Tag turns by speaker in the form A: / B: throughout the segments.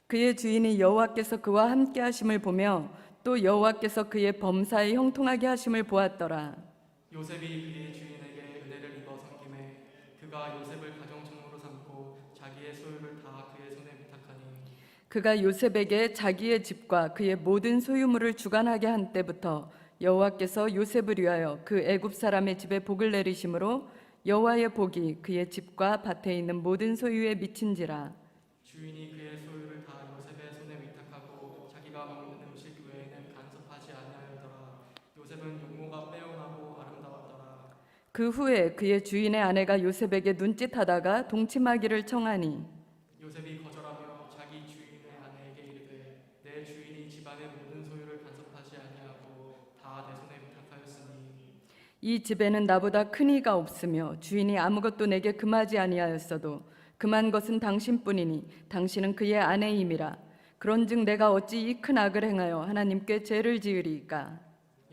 A: 그의 주인이 여호와께서 그와 함께 하심을 보며 또 여호와께서 그의 범사에 형통하게 하심을 보았더라.
B: 요셉이 그의 주인에게 은혜를 입어 섬김에 그가 요셉을 가정총무로 삼고 자기의 소유를 다 그의 손에 위탁하니
A: 그가 요셉에게 자기의 집과 그의 모든 소유물을 주관하게 한 때부터 여호와께서 요셉을 위하여 그 애굽 사람의 집에 복을 내리심으로 여호와의 복이 그의 집과 밭에 있는 모든 소유에 미친지라.
B: 주인이 그의 소유를 다 요셉의 손에 위탁하고 자기가 먹는 음식 외에는 간섭하지 아니하였더라. 요셉은 용모가 빼어나고 아름다웠더라.
A: 그 후에 그의 주인의 아내가 요셉에게 눈짓하다가 동침하기를 청하니
B: 요셉이 거절하며 자기 주인의 아내에게 이르되 내 주인이 집안의 모든 소유를 간섭하지 아니하고 다 내 손에 위탁하였으니
A: 이 집에는 나보다 큰 이가 없으며 주인이 아무것도 내게 금하지 아니하였어도 금한 것은 당신뿐이니 당신은 그의 아내임이라. 그런즉 내가 어찌 이 큰 악을 행하여 하나님께 죄를 지으리이까.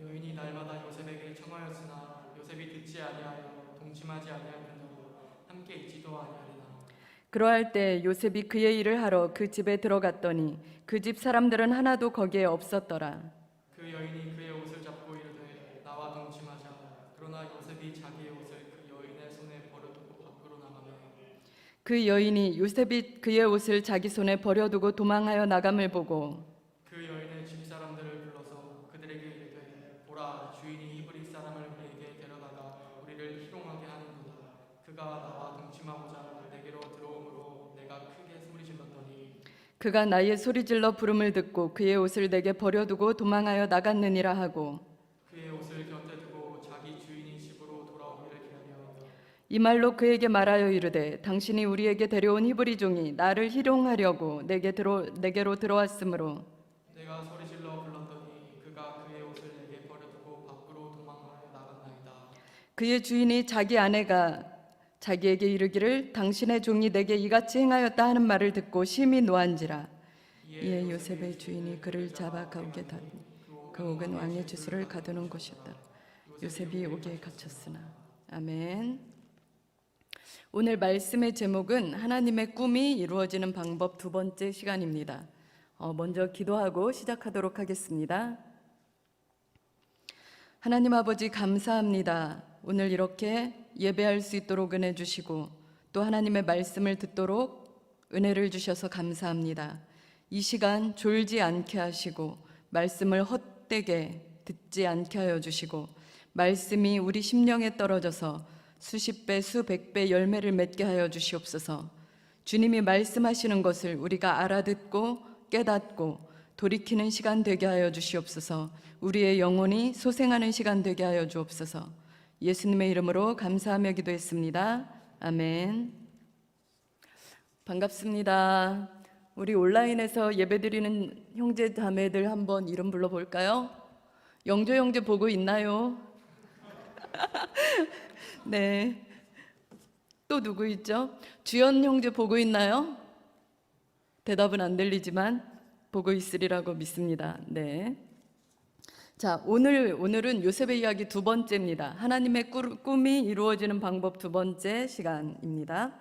B: 여인이 날마다 요셉에게 청하였으나 요셉이 듣지 아니하여 동침하지 아니하였느니라. 함께 있지도 아니하리라.
A: 그러할 때 요셉이 그의 일을 하러 그 집에 들어갔더니 그 집 사람들은 하나도 거기에 없었더라.
B: 그 여인이 그의 옷을 잡고 이르되 나와 동침하자. 그러나 요셉이 자기의 옷을 그 여인의 손에 버려두고 밖으로 나가매
A: 그 여인이 요셉이 그의 옷을 자기 손에 버려두고 도망하여 나감을 보고
B: 그 여인의 집 사람들을 불러서 그들에게 이르되 보라 주인이 히브리 사람을 우리에게 데려다가 우리를 희롱하게 하는도다. 그가 나와 동침하고자 내게로 들어오므로 내가 크게 소리질렀더니
A: 그가 나의 소리질러 부름을 듣고 그의 옷을 내게 버려두고 도망하여 나갔느니라 하고
B: 그의 옷을 곁에 두고 자기 주인이 집으로 돌아오기를 기다려
A: 이 말로 그에게 말하여 이르되 당신이 우리에게 데려온 히브리 종이 나를 희롱하려고 내게로 들어왔으므로
B: 내가 소리질러 불렀더니 그가 그의 옷을 내게 버려두고 밖으로 도망하여 나갔나이다.
A: 그의 주인이 자기 아내가 자기에게 이르기를 당신의 종이 내게 이같이 행하였다 하는 말을 듣고 심히 노한지라. 이에 요셉의 주인이 그를 잡아 가옥에 닫니 그 옥은 왕의 주수를 가두는 곳이었더라. 요셉이 옥에 갇혔으나. 아멘. 오늘 말씀의 제목은 하나님의 꿈이 이루어지는 방법 두 번째 시간입니다. 먼저 기도하고 시작하도록 하겠습니다. 하나님 아버지 감사합니다. 오늘 이렇게 예배할 수 있도록 은혜 주시고 또 하나님의 말씀을 듣도록 은혜를 주셔서 감사합니다. 이 시간 졸지 않게 하시고 말씀을 헛되게 듣지 않게 하여 주시고 말씀이 우리 심령에 떨어져서 수십 배, 수백 배 열매를 맺게 하여 주시옵소서. 주님이 말씀하시는 것을 우리가 알아듣고 깨닫고 돌이키는 시간 되게 하여 주시옵소서. 우리의 영혼이 소생하는 시간 되게 하여 주옵소서. 예수님의 이름으로 감사하며 기도했습니다. 아멘. 반갑습니다. 우리 온라인에서 예배드리는 형제 자매들 한번 이름 불러볼까요? 영조 형제 보고 있나요? 네. 또 누구 있죠? 주연 형제 보고 있나요? 대답은 안 들리지만 보고 있으리라고 믿습니다. 네. 자, 오늘은 요셉의 이야기 두 번째입니다. 하나님의 꿈이 이루어지는 방법 두 번째 시간입니다.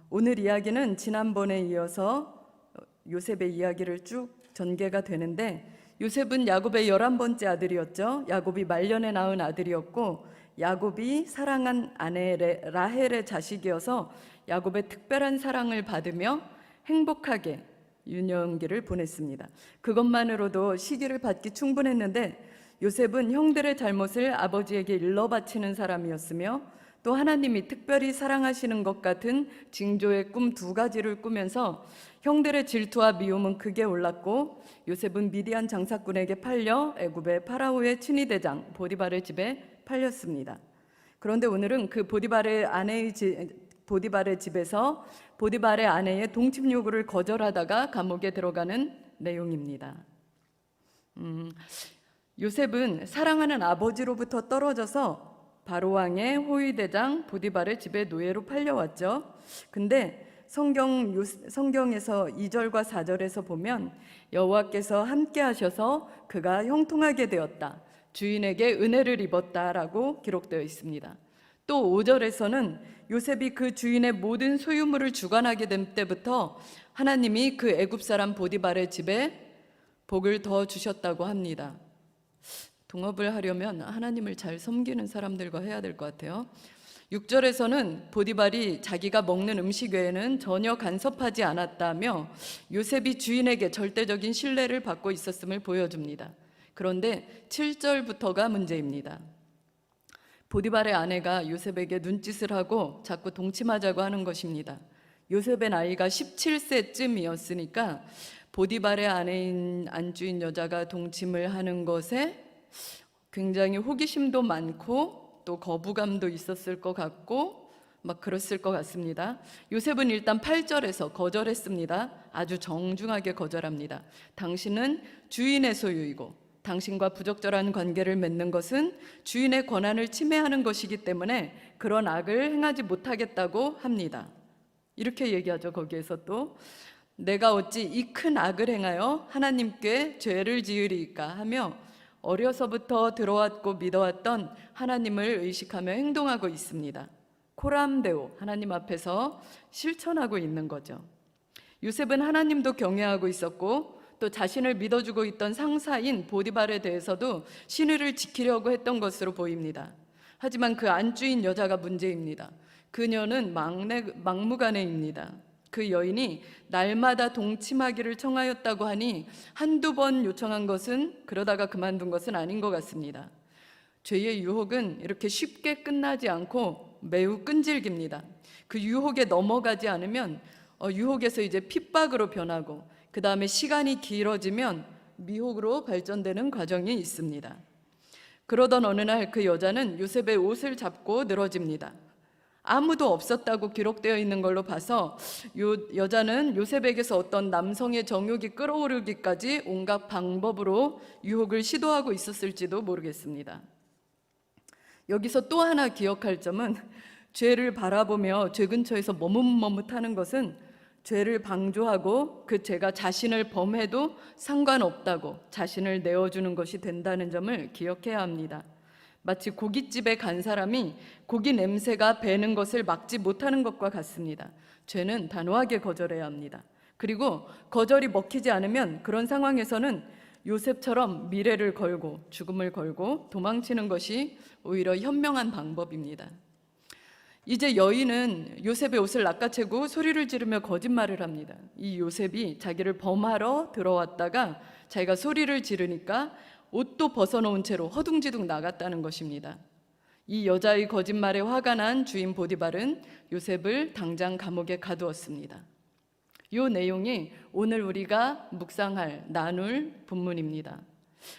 A: 오늘 이야기는 지난번에 이어서 요셉의 이야기를 쭉 전개가 되는데 요셉은 야곱의 11번째 아들이었죠. 야곱이 말년에 낳은 아들이었고 야곱이 사랑한 아내 라헬의 자식이어서 야곱의 특별한 사랑을 받으며 행복하게 유년기를 보냈습니다. 그것만으로도 시기를 받기 충분했는데 요셉은 형들의 잘못을 아버지에게 일러 바치는 사람이었으며 또 하나님이 특별히 사랑하시는 것 같은 징조의 꿈 두 가지를 꾸면서 형들의 질투와 미움은 극에 올랐고 요셉은 미디안 장사꾼에게 팔려 애굽의 파라오의 친위대장 보디발의 집에 팔렸습니다. 그런데 오늘은 그 보디발의 집에서 보디발의 아내의 동침 요구를 거절하다가 감옥에 들어가는 내용입니다. 요셉은 사랑하는 아버지로부터 떨어져서 바로왕의 호위대장 보디발의 집에 노예로 팔려왔죠. 근데 성경에서 2절과 4절에서 보면 여호와께서 함께 하셔서 그가 형통하게 되었다, 주인에게 은혜를 입었다라고 기록되어 있습니다. 또 5절에서는 요셉이 그 주인의 모든 소유물을 주관하게 된 때부터 하나님이 그 애굽 사람 보디발의 집에 복을 더 주셨다고 합니다. 동업을 하려면 하나님을 잘 섬기는 사람들과 해야 될 것 같아요. 6절에서는 보디발이 자기가 먹는 음식 외에는 전혀 간섭하지 않았다며 요셉이 주인에게 절대적인 신뢰를 받고 있었음을 보여줍니다. 그런데 7절부터가 문제입니다. 보디발의 아내가 요셉에게 눈짓을 하고 자꾸 동침하자고 하는 것입니다. 요셉의 나이가 17세쯤이었으니까 보디발의 아내인 안주인 여자가 동침을 하는 것에 굉장히 호기심도 많고 또 거부감도 있었을 것 같고 막 그랬을 것 같습니다. 요셉은 일단 8절에서 거절했습니다. 아주 정중하게 거절합니다. 당신은 주인의 소유이고 당신과 부적절한 관계를 맺는 것은 주인의 권한을 침해하는 것이기 때문에 그런 악을 행하지 못하겠다고 합니다. 이렇게 얘기하죠. 거기에서 또 내가 어찌 이 큰 악을 행하여 하나님께 죄를 지으리이까 하며 어려서부터 들어왔고 믿어왔던 하나님을 의식하며 행동하고 있습니다. 코람데오, 하나님 앞에서 실천하고 있는 거죠. 요셉은 하나님도 경외하고 있었고 또 자신을 믿어주고 있던 상사인 보디발에 대해서도 신의를 지키려고 했던 것으로 보입니다. 하지만 그 안주인 여자가 문제입니다. 그녀는 막무가내입니다. 그 여인이 날마다 동침하기를 청하였다고 하니 한두 번 요청한 것은 그러다가 그만둔 것은 아닌 것 같습니다. 죄의 유혹은 이렇게 쉽게 끝나지 않고 매우 끈질깁니다. 그 유혹에 넘어가지 않으면 유혹에서 이제 핍박으로 변하고 그 다음에 시간이 길어지면 미혹으로 발전되는 과정이 있습니다. 그러던 어느 날 그 여자는 요셉의 옷을 잡고 늘어집니다. 아무도 없었다고 기록되어 있는 걸로 봐서 여자는 요셉에게서 어떤 남성의 정욕이 끌어오르기까지 온갖 방법으로 유혹을 시도하고 있었을지도 모르겠습니다. 여기서 또 하나 기억할 점은 죄를 바라보며 죄 근처에서 머뭇머뭇하는 것은 죄를 방조하고 그 죄가 자신을 범해도 상관없다고 자신을 내어주는 것이 된다는 점을 기억해야 합니다. 마치 고깃집에 간 사람이 고기 냄새가 배는 것을 막지 못하는 것과 같습니다. 죄는 단호하게 거절해야 합니다. 그리고 거절이 먹히지 않으면 그런 상황에서는 요셉처럼 미래를 걸고 죽음을 걸고 도망치는 것이 오히려 현명한 방법입니다. 이제 여인은 요셉의 옷을 낚아채고 소리를 지르며 거짓말을 합니다. 이 요셉이 자기를 범하러 들어왔다가 자기가 소리를 지르니까 옷도 벗어놓은 채로 허둥지둥 나갔다는 것입니다. 이 여자의 거짓말에 화가 난 주인 보디발은 요셉을 당장 감옥에 가두었습니다. 이 내용이 오늘 우리가 묵상할 나눌 본문입니다.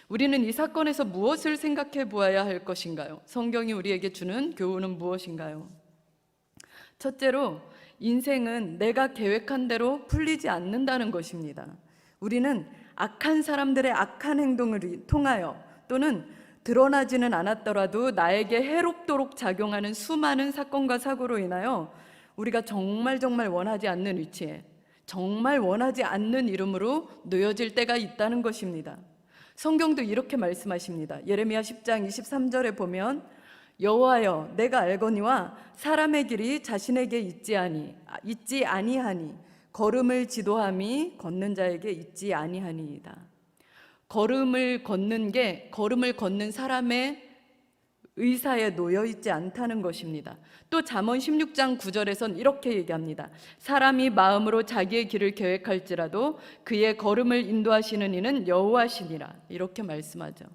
A: 우리는 이 사건에서 무엇을 생각해 보아야 할 것인가요? 성경이 우리에게 주는 교훈은 무엇인가요? 첫째로 인생은 내가 계획한 대로 풀리지 않는다는 것입니다. 우리는 악한 사람들의 악한 행동을 통하여 또는 드러나지는 않았더라도 나에게 해롭도록 작용하는 수많은 사건과 사고로 인하여 우리가 정말 원하지 않는 위치에 정말 원하지 않는 이름으로 놓여질 때가 있다는 것입니다. 성경도 이렇게 말씀하십니다. 예레미야 10장 23절에 보면 여호와여 내가 알거니와 사람의 길이 자신에게 있지 아니하니 걸음을 지도함이 걷는 자에게 있지 아니하니이다. 걸음을 걷는 사람의 의사에 놓여 있지 않다는 것입니다. 또 잠언 16장 9절에선 이렇게 얘기합니다. 사람이 마음으로 자기의 길을 계획할지라도 그의 걸음을 인도하시는 이는 여호와시니라. 이렇게 말씀하죠.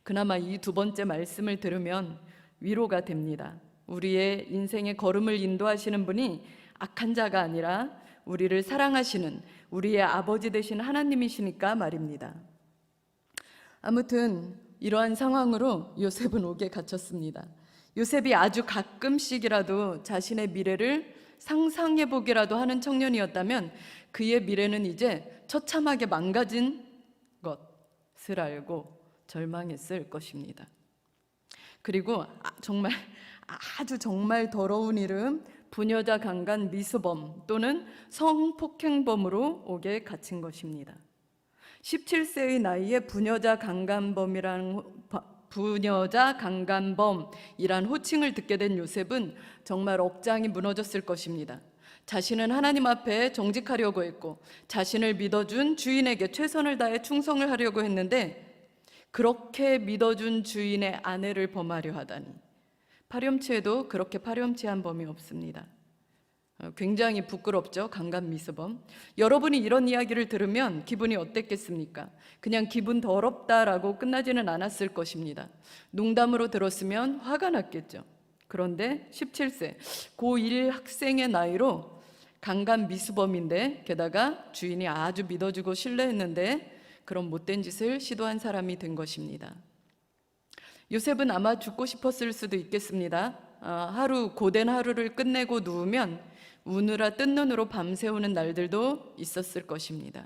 A: 그나마 이 두 번째 말씀을 들으면 위로가 됩니다. 우리의 인생의 걸음을 인도하시는 분이 악한 자가 아니라 우리를 사랑하시는 우리의 아버지 되신 하나님이시니까 말입니다. 아무튼 이러한 상황으로 요셉은 옥에 갇혔습니다. 요셉이 아주 가끔씩이라도 자신의 미래를 상상해 보기라도 하는 청년이었다면 그의 미래는 이제 처참하게 망가진 것을 알고 절망했을 것입니다. 그리고 아주 정말 더러운 이름 부녀자 강간 미수범 또는 성폭행범으로 옥에 갇힌 것입니다. 17세의 나이에 부녀자 강간범이라는 부녀자 강간범이란 호칭을 듣게 된 요셉은 정말 억장이 무너졌을 것입니다. 자신은 하나님 앞에 정직하려고 했고 자신을 믿어준 주인에게 최선을 다해 충성을 하려고 했는데 그렇게 믿어준 주인의 아내를 범하려 하다니. 파렴치에도 그렇게 파렴치한 범이 없습니다. 굉장히 부끄럽죠. 강간미수범. 여러분이 이런 이야기를 들으면 기분이 어땠겠습니까? 그냥 기분 더럽다라고 끝나지는 않았을 것입니다. 농담으로 들었으면 화가 났겠죠. 그런데 17세 고1 학생의 나이로 강간미수범인데 게다가 주인이 아주 믿어주고 신뢰했는데 그런 못된 짓을 시도한 사람이 된 것입니다. 요셉은 아마 죽고 싶었을 수도 있겠습니다. 하루 고된 하루를 끝내고 누우면 우느라 뜬 눈으로 밤새우는 날들도 있었을 것입니다.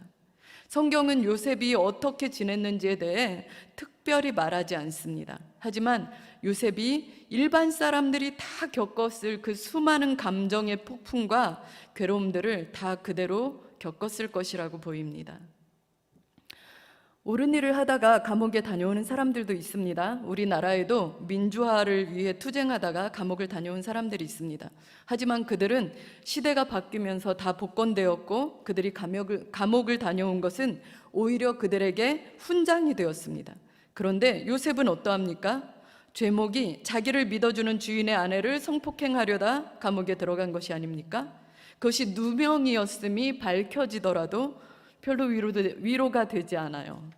A: 성경은 요셉이 어떻게 지냈는지에 대해 특별히 말하지 않습니다. 하지만 요셉이 일반 사람들이 다 겪었을 그 수많은 감정의 폭풍과 괴로움들을 다 그대로 겪었을 것이라고 보입니다. 옳은 일을 하다가 감옥에 다녀오는 사람들도 있습니다. 우리나라에도 민주화를 위해 투쟁하다가 감옥을 다녀온 사람들이 있습니다. 하지만 그들은 시대가 바뀌면서 다 복권되었고 그들이 감옥을 다녀온 것은 오히려 그들에게 훈장이 되었습니다. 그런데 요셉은 어떠합니까? 죄목이 자기를 믿어주는 주인의 아내를 성폭행하려다 감옥에 들어간 것이 아닙니까? 그것이 누명이었음이 밝혀지더라도 별로 위로가 되지 않아요.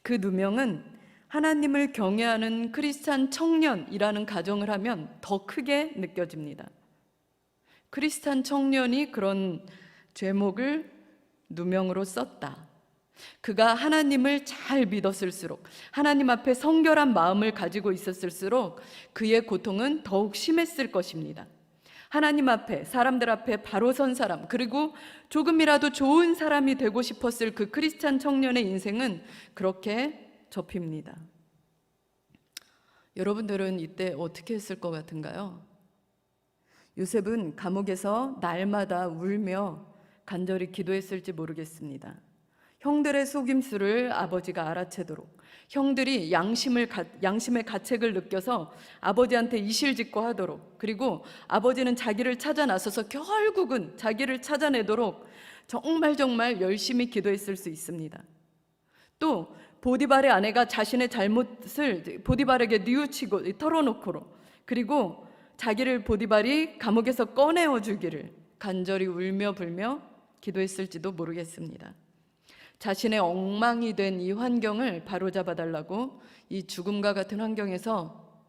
A: 그 누명은 하나님을 경외하는 크리스찬 청년이라는 가정을 하면 더 크게 느껴집니다. 크리스찬 청년이 그런 죄목을 누명으로 썼다. 그가 하나님을 잘 믿었을수록, 하나님 앞에 성결한 마음을 가지고 있었을수록 그의 고통은 더욱 심했을 것입니다. 하나님 앞에, 사람들 앞에 바로 선 사람, 그리고 조금이라도 좋은 사람이 되고 싶었을 그 크리스찬 청년의 인생은 그렇게 접힙니다. 여러분들은 이때 어떻게 했을 것 같은가요? 요셉은 감옥에서 날마다 울며 간절히 기도했을지 모르겠습니다. 형들의 속임수를 아버지가 알아채도록, 형들이 양심의 가책을 느껴서 아버지한테 이실직고 하도록, 그리고 아버지는 자기를 찾아 나서서 결국은 자기를 찾아내도록 정말 열심히 기도했을 수 있습니다. 또 보디발의 아내가 자신의 잘못을 보디발에게 뉘우치고 털어놓고, 그리고 자기를 보디발이 감옥에서 꺼내어 주기를 간절히 울며 불며 기도했을지도 모르겠습니다. 자신의 엉망이 된 이 환경을 바로잡아 달라고, 이 죽음과 같은 환경에서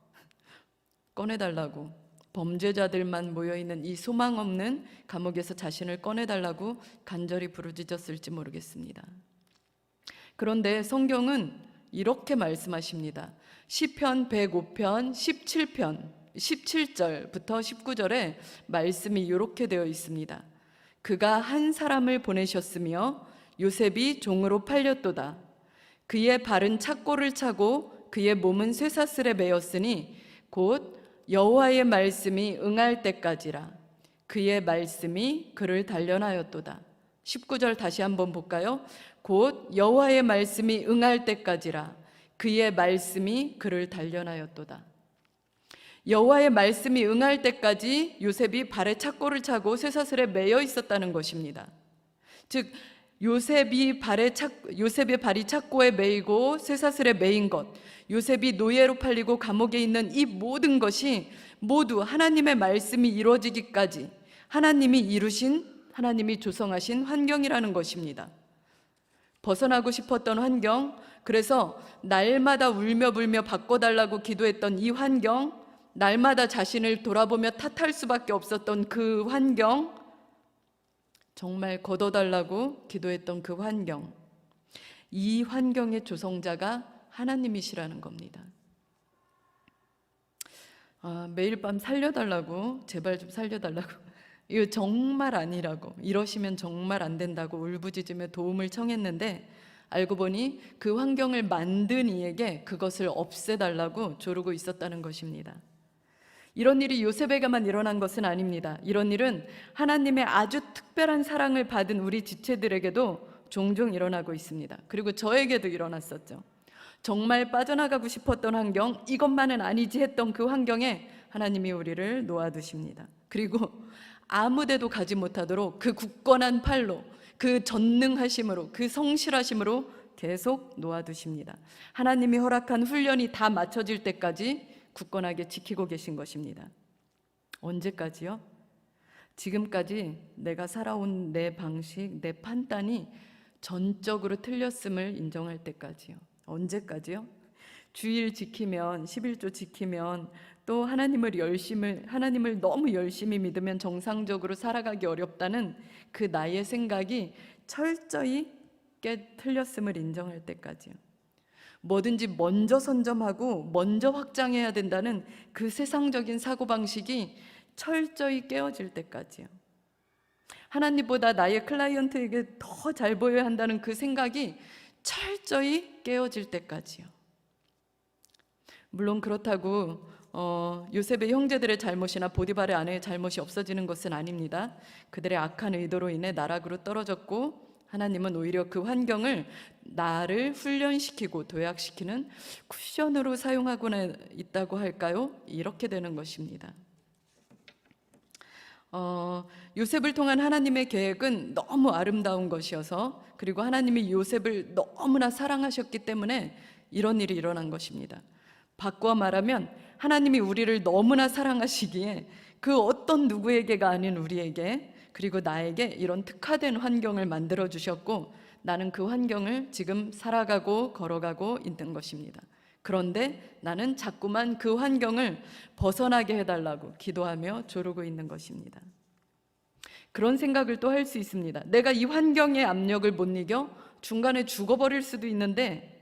A: 꺼내달라고, 범죄자들만 모여있는 이 소망 없는 감옥에서 자신을 꺼내달라고 간절히 부르짖었을지 모르겠습니다. 그런데 성경은 이렇게 말씀하십니다. 시편 105편 17편 17절부터 19절에 말씀이 이렇게 되어 있습니다. 그가 한 사람을 보내셨으며 요셉이 종으로 팔렸도다. 그의 발은 착고를 차고 그의 몸은 쇠사슬에 매였으니 곧 여호와의 말씀이 응할 때까지라. 그의 말씀이 그를 단련하였도다. 19절 다시 한번 볼까요? 곧 여호와의 말씀이 응할 때까지라. 그의 말씀이 그를 단련하였도다. 여호와의 말씀이 응할 때까지 요셉이 발에 착고를 차고 쇠사슬에 매여 있었다는 것입니다. 즉 요셉의 발이 착고에 매이고 쇠사슬에 매인 것, 요셉이 노예로 팔리고 감옥에 있는 이 모든 것이 모두 하나님의 말씀이 이루어지기까지 하나님이 이루신, 하나님이 조성하신 환경이라는 것입니다. 벗어나고 싶었던 환경, 그래서 날마다 울며 불며 바꿔달라고 기도했던 이 환경, 날마다 자신을 돌아보며 탓할 수밖에 없었던 그 환경, 정말 걷어달라고 기도했던 그 환경, 이 환경의 조성자가 하나님이시라는 겁니다. 매일 밤 살려달라고, 제발 좀 살려달라고, 이거 정말 아니라고, 이러시면 정말 안 된다고 울부짖으며 도움을 청했는데 알고 보니 그 환경을 만든 이에게 그것을 없애달라고 조르고 있었다는 것입니다. 이런 일이 요셉에게만 일어난 것은 아닙니다. 이런 일은 하나님의 아주 특별한 사랑을 받은 우리 지체들에게도 종종 일어나고 있습니다. 그리고 저에게도 일어났었죠. 정말 빠져나가고 싶었던 환경, 이것만은 아니지 했던 그 환경에 하나님이 우리를 놓아두십니다. 그리고 아무데도 가지 못하도록 그 굳건한 팔로, 그 전능하심으로, 그 성실하심으로 계속 놓아두십니다. 하나님이 허락한 훈련이 다 마쳐질 때까지 굳건하게 지키고 계신 것입니다. 언제까지요? 지금까지 내가 살아온 내 방식, 내 판단이 전적으로 틀렸음을 인정할 때까지요. 언제까지요? 주일 지키면, 11조 지키면, 또 하나님을 너무 열심히 믿으면 정상적으로 살아가기 어렵다는 그 나의 생각이 철저히 틀렸음을 인정할 때까지요. 뭐든지 먼저 선점하고 먼저 확장해야 된다는 그 세상적인 사고방식이 철저히 깨어질 때까지요. 하나님보다 나의 클라이언트에게 더 잘 보여야 한다는 그 생각이 철저히 깨어질 때까지요. 물론 그렇다고 요셉의 형제들의 잘못이나 보디발의 아내의 잘못이 없어지는 것은 아닙니다. 그들의 악한 의도로 인해 나락으로 떨어졌고, 하나님은 오히려 그 환경을 나를 훈련시키고 도약시키는 쿠션으로 사용하고 있다고 할까요? 이렇게 되는 것입니다. 요셉을 통한 하나님의 계획은 너무 아름다운 것이어서, 그리고 하나님이 요셉을 너무나 사랑하셨기 때문에 이런 일이 일어난 것입니다. 바꿔 말하면 하나님이 우리를 너무나 사랑하시기에 그 어떤 누구에게가 아닌 우리에게, 그리고 나에게 이런 특화된 환경을 만들어 주셨고, 나는 그 환경을 지금 살아가고 걸어가고 있는 것입니다. 그런데 나는 자꾸만 그 환경을 벗어나게 해달라고 기도하며 조르고 있는 것입니다. 그런 생각을 또 할 수 있습니다. 내가 이 환경의 압력을 못 이겨 중간에 죽어버릴 수도 있는데,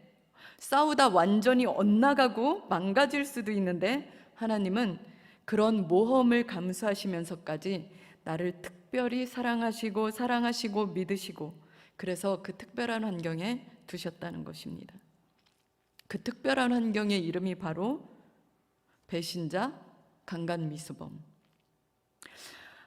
A: 싸우다 완전히 엇나가고 망가질 수도 있는데, 하나님은 그런 모험을 감수하시면서까지 나를 특별히 사랑하시고 믿으시고, 그래서 그 특별한 환경에 두셨다는 것입니다. 그 특별한 환경의 이름이 바로 배신자, 강간미수범.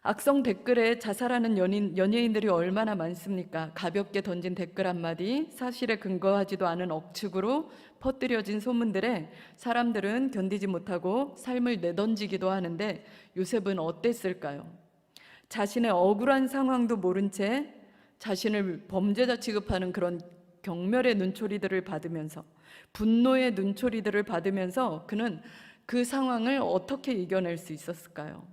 A: 악성 댓글에 자살하는 연예인들이 얼마나 많습니까? 가볍게 던진 댓글 한마디, 사실에 근거하지도 않은 억측으로 퍼뜨려진 소문들에 사람들은 견디지 못하고 삶을 내던지기도 하는데, 요셉은 어땠을까요? 자신의 억울한 상황도 모른 채 자신을 범죄자 취급하는 그런 경멸의 눈초리들을 받으면서, 분노의 눈초리들을 받으면서 그는 그 상황을 어떻게 이겨낼 수 있었을까요?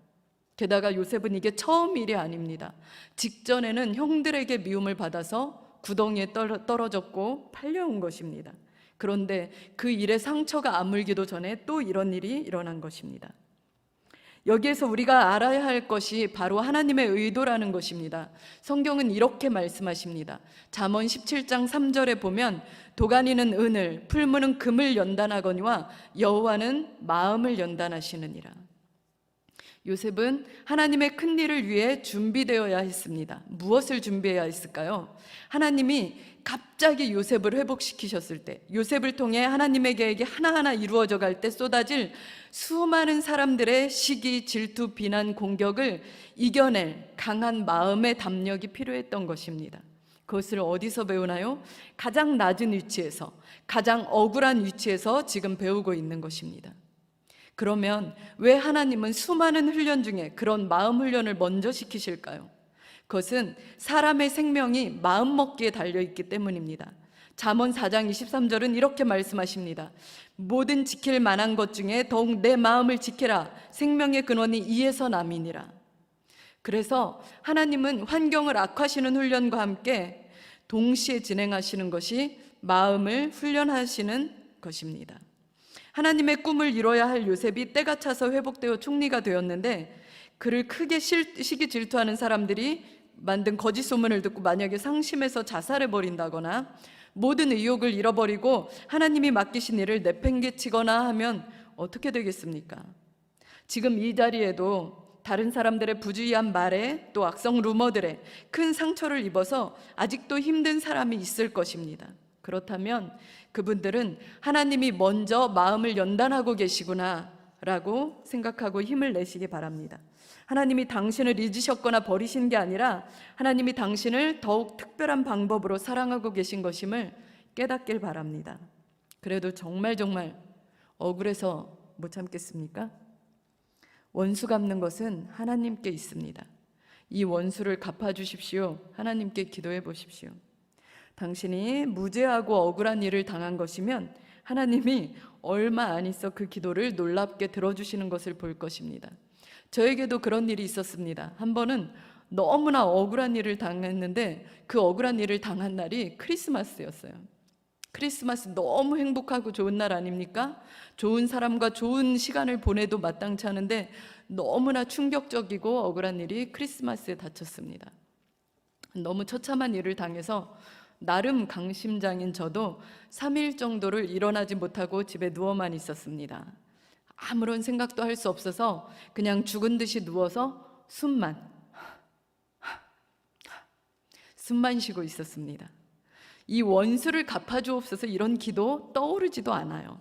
A: 게다가 요셉은 이게 처음 일이 아닙니다. 직전에는 형들에게 미움을 받아서 구덩이에 떨어졌고 팔려온 것입니다. 그런데 그 일의 상처가 아물기도 전에 또 이런 일이 일어난 것입니다. 여기에서 우리가 알아야 할 것이 바로 하나님의 의도라는 것입니다. 성경은 이렇게 말씀하십니다. 잠언 17장 3절에 보면, 도가니는 은을, 풀무는 금을 연단하거니와 여호와는 마음을 연단하시느니라. 요셉은 하나님의 큰 일을 위해 준비되어야 했습니다. 무엇을 준비해야 했을까요? 하나님이 갑자기 요셉을 회복시키셨을 때, 요셉을 통해 하나님의 계획이 하나하나 이루어져 갈 때 쏟아질 수많은 사람들의 시기, 질투, 비난, 공격을 이겨낼 강한 마음의 담력이 필요했던 것입니다. 그것을 어디서 배우나요? 가장 낮은 위치에서, 가장 억울한 위치에서 지금 배우고 있는 것입니다. 그러면 왜 하나님은 수많은 훈련 중에 그런 마음 훈련을 먼저 시키실까요? 그것은 사람의 생명이 마음먹기에 달려있기 때문입니다. 잠언 4장 23절은 이렇게 말씀하십니다. 모든 지킬 만한 것 중에 더욱 내 마음을 지키라. 생명의 근원이 이에서 남이니라. 그래서 하나님은 환경을 악화시키는 훈련과 함께 동시에 진행하시는 것이 마음을 훈련하시는 것입니다. 하나님의 꿈을 이뤄야 할 요셉이 때가 차서 회복되어 총리가 되었는데, 그를 크게 시기 질투하는 사람들이 만든 거짓 소문을 듣고 만약에 상심해서 자살해버린다거나 모든 의욕을 잃어버리고 하나님이 맡기신 일을 내팽개치거나 하면 어떻게 되겠습니까? 지금 이 자리에도 다른 사람들의 부주의한 말에, 또 악성 루머들에 큰 상처를 입어서 아직도 힘든 사람이 있을 것입니다. 그렇다면 그분들은 하나님이 먼저 마음을 연단하고 계시구나 라고 생각하고 힘을 내시기 바랍니다. 하나님이 당신을 잊으셨거나 버리신 게 아니라 하나님이 당신을 더욱 특별한 방법으로 사랑하고 계신 것임을 깨닫길 바랍니다. 그래도 정말 억울해서 못 참겠습니까? 원수 갚는 것은 하나님께 있습니다. 이 원수를 갚아주십시오. 하나님께 기도해 보십시오. 당신이 무죄하고 억울한 일을 당한 것이면 하나님이 얼마 안 있어 그 기도를 놀랍게 들어주시는 것을 볼 것입니다. 저에게도 그런 일이 있었습니다. 한 번은 너무나 억울한 일을 당했는데 그 억울한 일을 당한 날이 크리스마스였어요. 크리스마스 너무 행복하고 좋은 날 아닙니까? 좋은 사람과 좋은 시간을 보내도 마땅치 않은데 너무나 충격적이고 억울한 일이 크리스마스에 닥쳤습니다. 너무 처참한 일을 당해서 나름 강심장인 저도 3일 정도를 일어나지 못하고 집에 누워만 있었습니다. 아무런 생각도 할 수 없어서 그냥 죽은 듯이 누워서 숨만 쉬고 있었습니다. 이 원수를 갚아주옵소서 이런 기도 떠오르지도 않아요.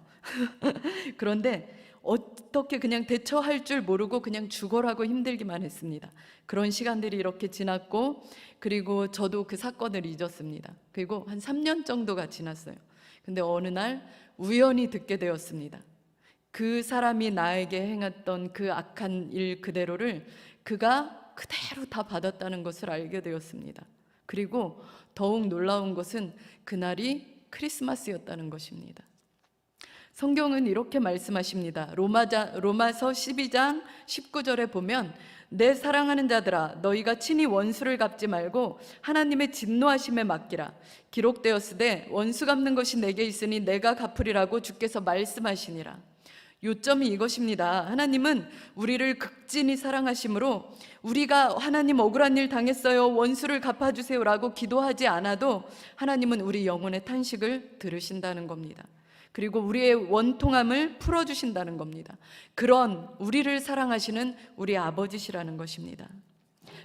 A: 그런데 어떻게 그냥 대처할 줄 모르고 그냥 죽어라고 힘들기만 했습니다. 그런 시간들이 이렇게 지났고, 그리고 저도 그 사건을 잊었습니다. 그리고 한 3년 정도가 지났어요. 근데 어느 날 우연히 듣게 되었습니다. 그 사람이 나에게 행했던 그 악한 일 그대로를 그가 그대로 다 받았다는 것을 알게 되었습니다. 그리고 더욱 놀라운 것은 그날이 크리스마스였다는 것입니다. 성경은 이렇게 말씀하십니다. 로마서 12장 19절에 보면 내 사랑하는 자들아 너희가 친히 원수를 갚지 말고 하나님의 진노하심에 맡기라. 기록되었으되 원수 갚는 것이 내게 있으니 내가 갚으리라고 주께서 말씀하시니라. 요점이 이것입니다. 하나님은 우리를 극진히 사랑하심으로 우리가 하나님 억울한 일 당했어요, 원수를 갚아주세요 라고 기도하지 않아도 하나님은 우리 영혼의 탄식을 들으신다는 겁니다. 그리고 우리의 원통함을 풀어주신다는 겁니다. 그런 우리를 사랑하시는 우리 아버지시라는 것입니다.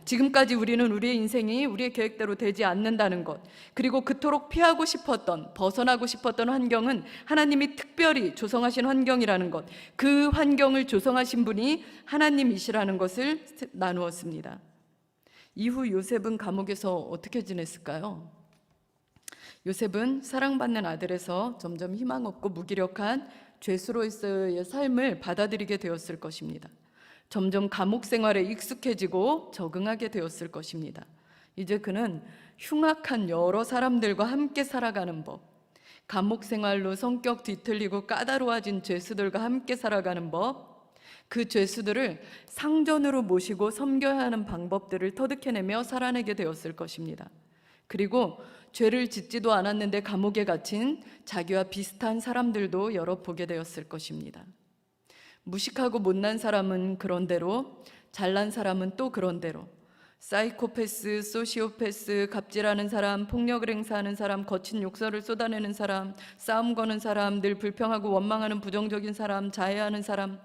A: 지금까지 우리는 우리의 인생이 우리의 계획대로 되지 않는다는 것, 그리고 그토록 피하고 싶었던, 벗어나고 싶었던 환경은 하나님이 특별히 조성하신 환경이라는 것, 그 환경을 조성하신 분이 하나님이시라는 것을 나누었습니다. 이후 요셉은 감옥에서 어떻게 지냈을까요? 요셉은 사랑받는 아들에서 점점 희망 없고 무기력한 죄수로서의 삶을 받아들이게 되었을 것입니다. 점점 감옥 생활에 익숙해지고 적응하게 되었을 것입니다. 이제 그는 흉악한 여러 사람들과 함께 살아가는 법, 감옥 생활로 성격 뒤틀리고 까다로워진 죄수들과 함께 살아가는 법, 그 죄수들을 상전으로 모시고 섬겨야 하는 방법들을 터득해내며 살아내게 되었을 것입니다. 그리고 죄를 짓지도 않았는데 감옥에 갇힌 자기와 비슷한 사람들도 여러 보게 되었을 것입니다. 무식하고 못난 사람은 그런대로, 잘난 사람은 또 그런대로, 사이코패스, 소시오패스, 갑질하는 사람, 폭력을 행사하는 사람, 거친 욕설을 쏟아내는 사람, 싸움 거는 사람, 늘 불평하고 원망하는 부정적인 사람, 자해하는 사람,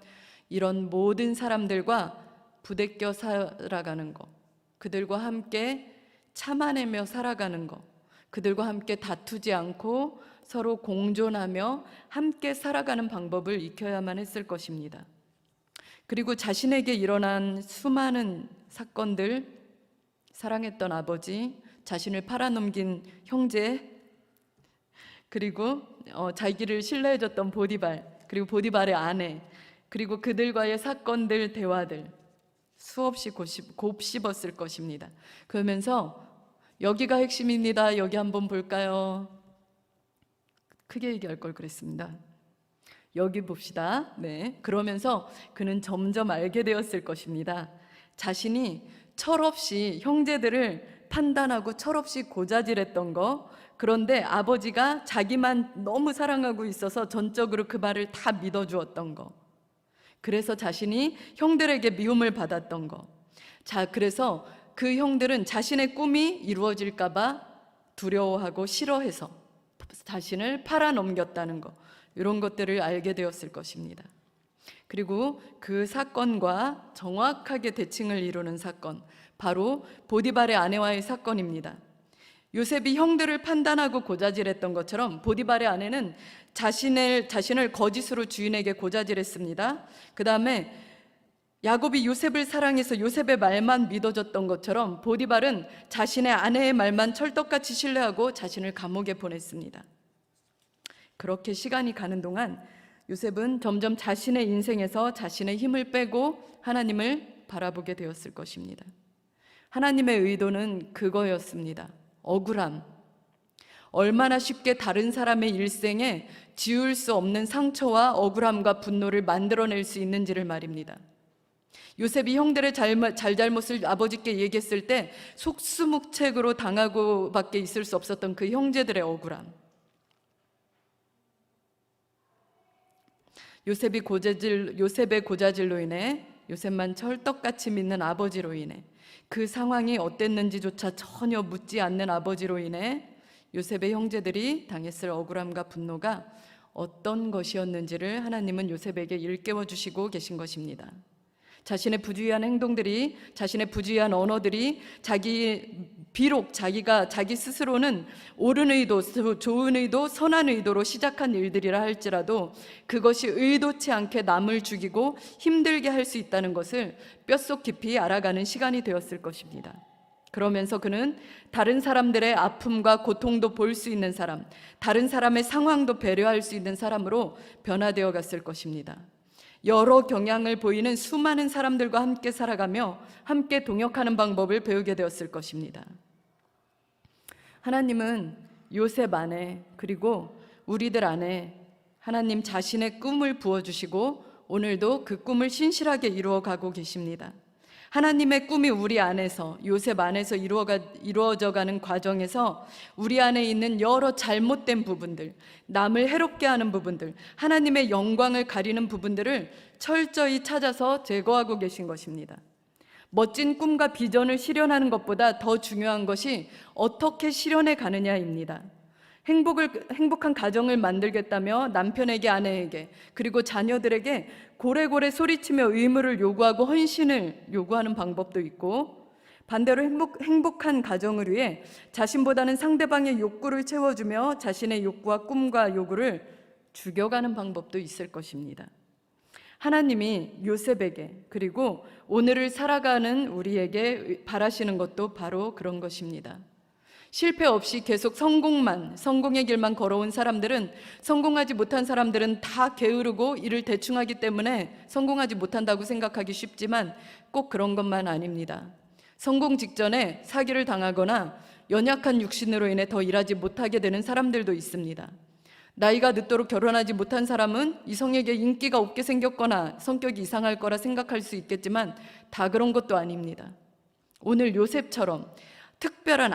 A: 이런 모든 사람들과 부대껴 살아가는 것, 그들과 함께 참아내며 살아가는 것, 그들과 함께 다투지 않고 서로 공존하며 함께 살아가는 방법을 익혀야만 했을 것입니다. 그리고 자신에게 일어난 수많은 사건들, 사랑했던 아버지, 자신을 팔아넘긴 형제, 그리고 자기를 신뢰해줬던 보디발, 그리고 보디발의 아내, 그리고 그들과의 사건들, 대화들 수없이 곱씹었을 것입니다. 그러면서 여기가 핵심입니다. 여기 한번 볼까요? 크게 얘기할 걸 그랬습니다. 여기 봅시다. 네. 그러면서 그는 점점 알게 되었을 것입니다. 자신이 철없이 형제들을 판단하고 철없이 고자질했던 거, 그런데 아버지가 자기만 너무 사랑하고 있어서 전적으로 그 말을 다 믿어주었던 거, 그래서 자신이 형들에게 미움을 받았던 거, 자, 그래서 그 형들은 자신의 꿈이 이루어질까봐 두려워하고 싫어해서 자신을 팔아넘겼다는 것, 이런 것들을 알게 되었을 것입니다. 그리고 그 사건과 정확하게 대칭을 이루는 사건, 바로 보디발의 아내와의 사건입니다. 요셉이 형들을 판단하고 고자질했던 것처럼 보디발의 아내는 자신을 거짓으로 주인에게 고자질했습니다. 그 다음에 야곱이 요셉을 사랑해서 요셉의 말만 믿어줬던 것처럼 보디발은 자신의 아내의 말만 철떡같이 신뢰하고 자신을 감옥에 보냈습니다. 그렇게 시간이 가는 동안 요셉은 점점 자신의 인생에서 자신의 힘을 빼고 하나님을 바라보게 되었을 것입니다. 하나님의 의도는 그거였습니다. 억울함. 얼마나 쉽게 다른 사람의 일생에 지울 수 없는 상처와 억울함과 분노를 만들어낼 수 있는지를 말입니다. 요셉이 형들의 잘잘못을 아버지께 얘기했을 때 속수무책으로 당하고밖에 있을 수 없었던 그 형제들의 억울함. 요셉의 고자질로 인해 요셉만 철떡같이 믿는 아버지로 인해 그 상황이 어땠는지조차 전혀 묻지 않는 아버지로 인해 요셉의 형제들이 당했을 억울함과 분노가 어떤 것이었는지를 하나님은 요셉에게 일깨워 주시고 계신 것입니다. 자신의 부주의한 행동들이, 자신의 부주의한 언어들이 비록 자기 스스로는 옳은 의도, 좋은 의도, 선한 의도로 시작한 일들이라 할지라도 그것이 의도치 않게 남을 죽이고 힘들게 할 수 있다는 것을 뼛속 깊이 알아가는 시간이 되었을 것입니다. 그러면서 그는 다른 사람들의 아픔과 고통도 볼 수 있는 사람, 다른 사람의 상황도 배려할 수 있는 사람으로 변화되어 갔을 것입니다. 여러 경향을 보이는 수많은 사람들과 함께 살아가며 함께 동역하는 방법을 배우게 되었을 것입니다. 하나님은 요셉 안에, 그리고 우리들 안에 하나님 자신의 꿈을 부어주시고 오늘도 그 꿈을 신실하게 이루어가고 계십니다. 하나님의 꿈이 우리 안에서, 요셉 안에서 이루어져가는 과정에서 우리 안에 있는 여러 잘못된 부분들, 남을 해롭게 하는 부분들, 하나님의 영광을 가리는 부분들을 철저히 찾아서 제거하고 계신 것입니다. 멋진 꿈과 비전을 실현하는 것보다 더 중요한 것이 어떻게 실현해 가느냐입니다. 행복한 가정을 만들겠다며 남편에게, 아내에게, 그리고 자녀들에게 고래고래 소리치며 의무를 요구하고 헌신을 요구하는 방법도 있고, 반대로 행복한 가정을 위해 자신보다는 상대방의 욕구를 채워주며 자신의 욕구와 꿈과 요구를 죽여가는 방법도 있을 것입니다. 하나님이 요셉에게, 그리고 오늘을 살아가는 우리에게 바라시는 것도 바로 그런 것입니다. 실패 없이 계속 성공의 길만 걸어온 사람들은, 성공하지 못한 사람들은 다 게으르고 일을 대충 하기 때문에 성공하지 못한다고 생각하기 쉽지만 꼭 그런 것만 아닙니다. 성공 직전에 사기를 당하거나 연약한 육신으로 인해 더 일하지 못하게 되는 사람들도 있습니다. 나이가 늦도록 결혼하지 못한 사람은 이성에게 인기가 없게 생겼거나 성격이 이상할 거라 생각할 수 있겠지만 다 그런 것도 아닙니다. 오늘 요셉처럼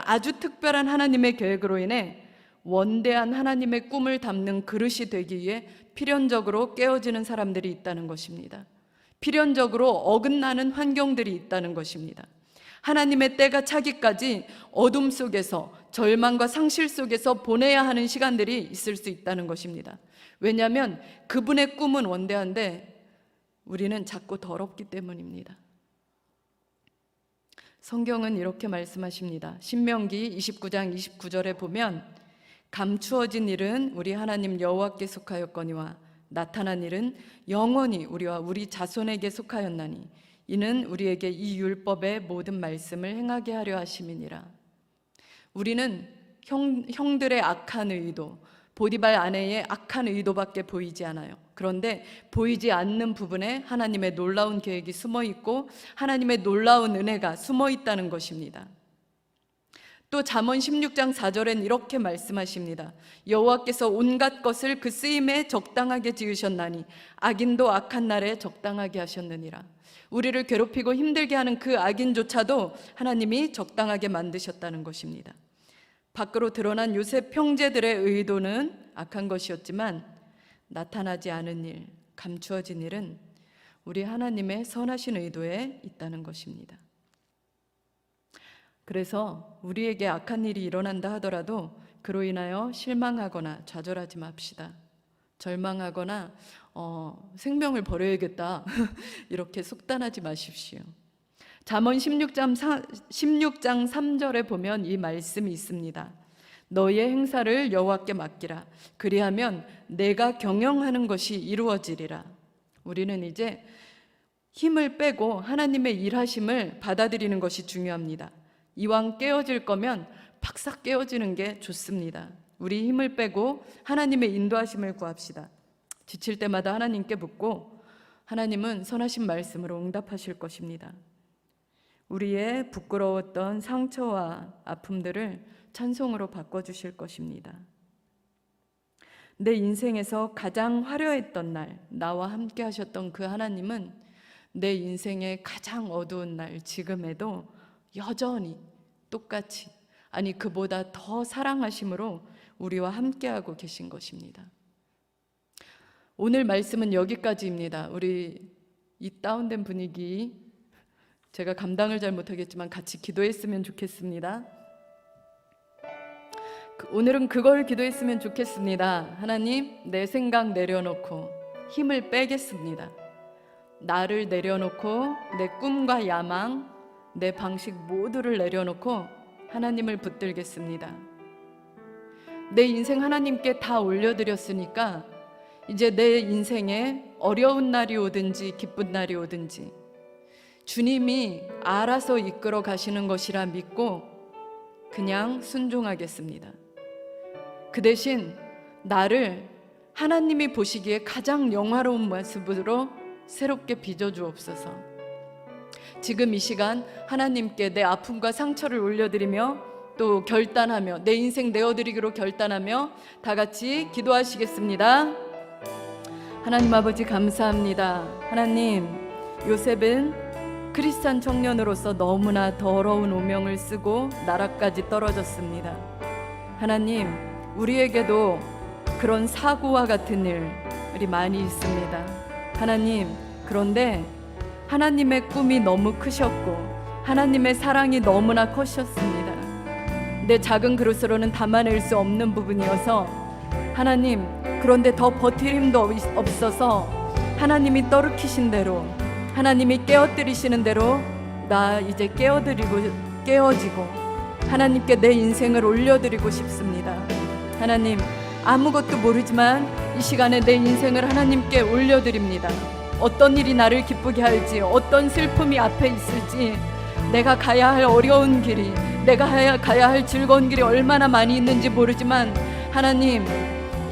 A: 아주 특별한 하나님의 계획으로 인해 원대한 하나님의 꿈을 담는 그릇이 되기 위해 필연적으로 깨어지는 사람들이 있다는 것입니다. 필연적으로 어긋나는 환경들이 있다는 것입니다. 하나님의 때가 차기까지 어둠 속에서, 절망과 상실 속에서 보내야 하는 시간들이 있을 수 있다는 것입니다. 왜냐하면 그분의 꿈은 원대한데 우리는 자꾸 더럽기 때문입니다. 성경은 이렇게 말씀하십니다. 신명기 29장 29절에 보면 감추어진 일은 우리 하나님 여호와께 속하였거니와 나타난 일은 영원히 우리와 우리 자손에게 속하였나니 이는 우리에게 이 율법의 모든 말씀을 행하게 하려 하심이니라. 우리는 형들의 악한 의도, 보디발 아내의 악한 의도밖에 보이지 않아요. 그런데 보이지 않는 부분에 하나님의 놀라운 계획이 숨어 있고 하나님의 놀라운 은혜가 숨어 있다는 것입니다. 또 잠언 16장 4절엔 이렇게 말씀하십니다. 여호와께서 온갖 것을 그 쓰임에 적당하게 지으셨나니 악인도 악한 날에 적당하게 하셨느니라. 우리를 괴롭히고 힘들게 하는 그 악인조차도 하나님이 적당하게 만드셨다는 것입니다. 밖으로 드러난 요셉 형제들의 의도는 악한 것이었지만 나타나지 않은 일, 감추어진 일은 우리 하나님의 선하신 의도에 있다는 것입니다. 그래서 우리에게 악한 일이 일어난다 하더라도 그로 인하여 실망하거나 좌절하지 맙시다. 절망하거나 생명을 버려야겠다 이렇게 속단하지 마십시오. 잠언 16장 3절에 보면 이 말씀이 있습니다. 너의 행사를 여호와께 맡기라. 그리하면 내가 경영하는 것이 이루어지리라. 우리는 이제 힘을 빼고 하나님의 일하심을 받아들이는 것이 중요합니다. 이왕 깨어질 거면 팍싹 깨어지는 게 좋습니다. 우리 힘을 빼고 하나님의 인도하심을 구합시다. 지칠 때마다 하나님께 묻고 하나님은 선하신 말씀으로 응답하실 것입니다. 우리의 부끄러웠던 상처와 아픔들을 찬송으로 바꿔주실 것입니다. 내 인생에서 가장 화려했던 날, 나와 함께 하셨던 그 하나님은 내 인생의 가장 어두운 날, 지금에도 여전히 똑같이, 아니 그보다 더 사랑하심으로 우리와 함께하고 계신 것입니다. 오늘 말씀은 여기까지입니다. 우리 이 다운된 분위기 제가 감당을 잘 못하겠지만 같이 기도했으면 좋겠습니다. 오늘은 그걸 기도했으면 좋겠습니다. 하나님, 내 생각 내려놓고 힘을 빼겠습니다. 나를 내려놓고 내 꿈과 야망, 내 방식 모두를 내려놓고 하나님을 붙들겠습니다. 내 인생 하나님께 다 올려드렸으니까 이제 내 인생에 어려운 날이 오든지 기쁜 날이 오든지 주님이 알아서 이끌어 가시는 것이라 믿고 그냥 순종하겠습니다. 그 대신 나를 하나님이 보시기에 가장 영화로운 모습으로 새롭게 빚어주옵소서. 지금 이 시간 하나님께 내 아픔과 상처를 올려드리며 또 결단하며 내 인생 내어드리기로 결단하며 다 같이 기도하시겠습니다. 하나님 아버지 감사합니다. 하나님, 요셉은 크리스찬 청년으로서 너무나 더러운 오명을 쓰고 나라까지 떨어졌습니다. 하나님, 우리에게도 그런 사고와 같은 일이 많이 있습니다. 하나님, 그런데 하나님의 꿈이 너무 크셨고 하나님의 사랑이 너무나 커셨습니다. 내 작은 그릇으로는 담아낼 수 없는 부분이어서 하나님, 그런데 더 버틸 힘도 없어서 하나님이 떨어키신 대로, 하나님이 깨어뜨리시는 대로 나 이제 깨어지고 하나님께 내 인생을 올려드리고 싶습니다. 하나님, 아무것도 모르지만 이 시간에 내 인생을 하나님께 올려드립니다. 어떤 일이 나를 기쁘게 할지, 어떤 슬픔이 앞에 있을지, 내가 가야 할 어려운 길이, 내가 가야 할 즐거운 길이 얼마나 많이 있는지 모르지만 하나님,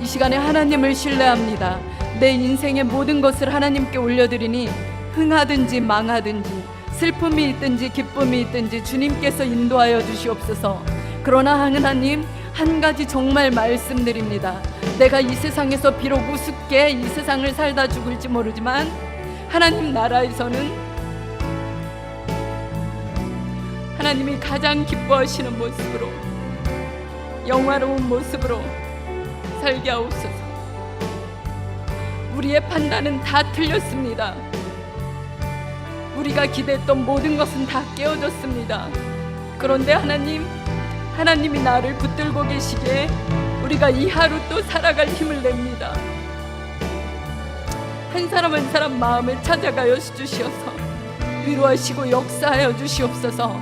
A: 이 시간에 하나님을 신뢰합니다. 내 인생의 모든 것을 하나님께 올려드리니 흥하든지 망하든지 슬픔이 있든지 기쁨이 있든지 주님께서 인도하여 주시옵소서. 그러나 하나님, 한 가지 정말 말씀드립니다. 내가 이 세상에서 비록 우습게 이 세상을 살다 죽을지 모르지만 하나님 나라에서는 하나님이 가장 기뻐하시는 모습으로, 영화로운 모습으로 살게 하옵소서. 우리의 판단은 다 틀렸습니다. 우리가 기대했던 모든 것은 다 깨어졌습니다. 그런데 하나님이 나를 붙들고 계시기에 우리가 이 하루 또 살아갈 힘을 냅니다. 한 사람 한 사람 마음을 찾아가여 주시어서 위로하시고 역사하여 주시옵소서.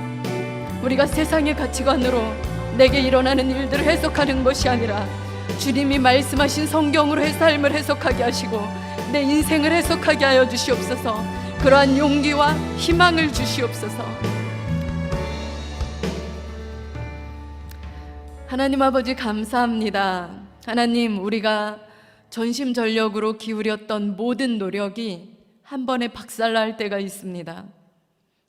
A: 우리가 세상의 가치관으로 내게 일어나는 일들을 해석하는 것이 아니라 주님이 말씀하신 성경으로 삶을 해석하게 하시고 내 인생을 해석하게 하여 주시옵소서. 그러한 용기와 희망을 주시옵소서. 하나님 아버지 감사합니다. 하나님, 우리가 전심전력으로 기울였던 모든 노력이 한 번에 박살날 때가 있습니다.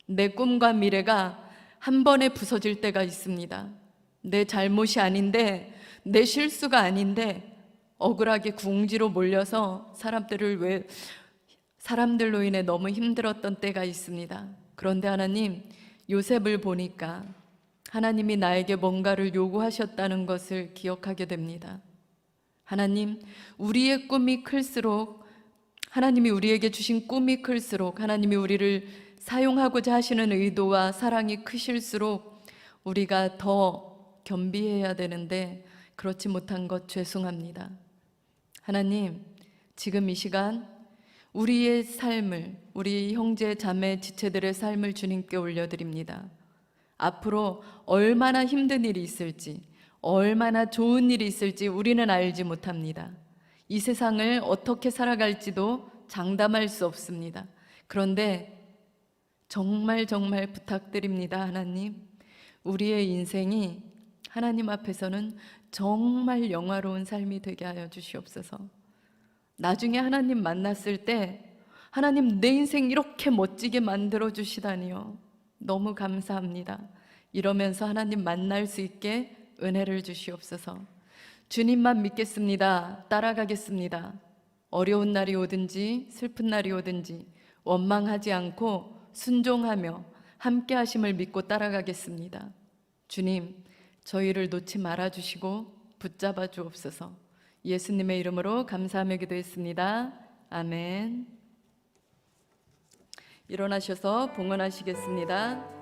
A: 내 꿈과 미래가 한 번에 부서질 때가 있습니다. 내 잘못이 아닌데, 내 실수가 아닌데 억울하게 궁지로 몰려서 사람들로 인해 너무 힘들었던 때가 있습니다. 그런데 하나님, 요셉을 보니까 하나님이 나에게 뭔가를 요구하셨다는 것을 기억하게 됩니다. 하나님, 우리의 꿈이 클수록, 하나님이 우리에게 주신 꿈이 클수록, 하나님이 우리를 사용하고자 하시는 의도와 사랑이 크실수록 우리가 더 겸비해야 되는데 그렇지 못한 것 죄송합니다. 하나님, 지금 이 시간 우리의 삶을, 우리 형제 자매 지체들의 삶을 주님께 올려드립니다. 앞으로 얼마나 힘든 일이 있을지, 얼마나 좋은 일이 있을지 우리는 알지 못합니다. 이 세상을 어떻게 살아갈지도 장담할 수 없습니다. 그런데 정말 부탁드립니다. 하나님, 우리의 인생이 하나님 앞에서는 정말 영화로운 삶이 되게 하여 주시옵소서. 나중에 하나님 만났을 때 하나님 내 인생 이렇게 멋지게 만들어 주시다니요. 너무 감사합니다. 이러면서 하나님 만날 수 있게 은혜를 주시옵소서. 주님만 믿겠습니다. 따라가겠습니다. 어려운 날이 오든지 슬픈 날이 오든지 원망하지 않고 순종하며 함께 하심을 믿고 따라가겠습니다. 주님, 저희를 놓지 말아 주시고 붙잡아 주옵소서. 예수님의 이름으로 감사하며 기도했습니다. 아멘. 일어나셔서 봉헌하시겠습니다.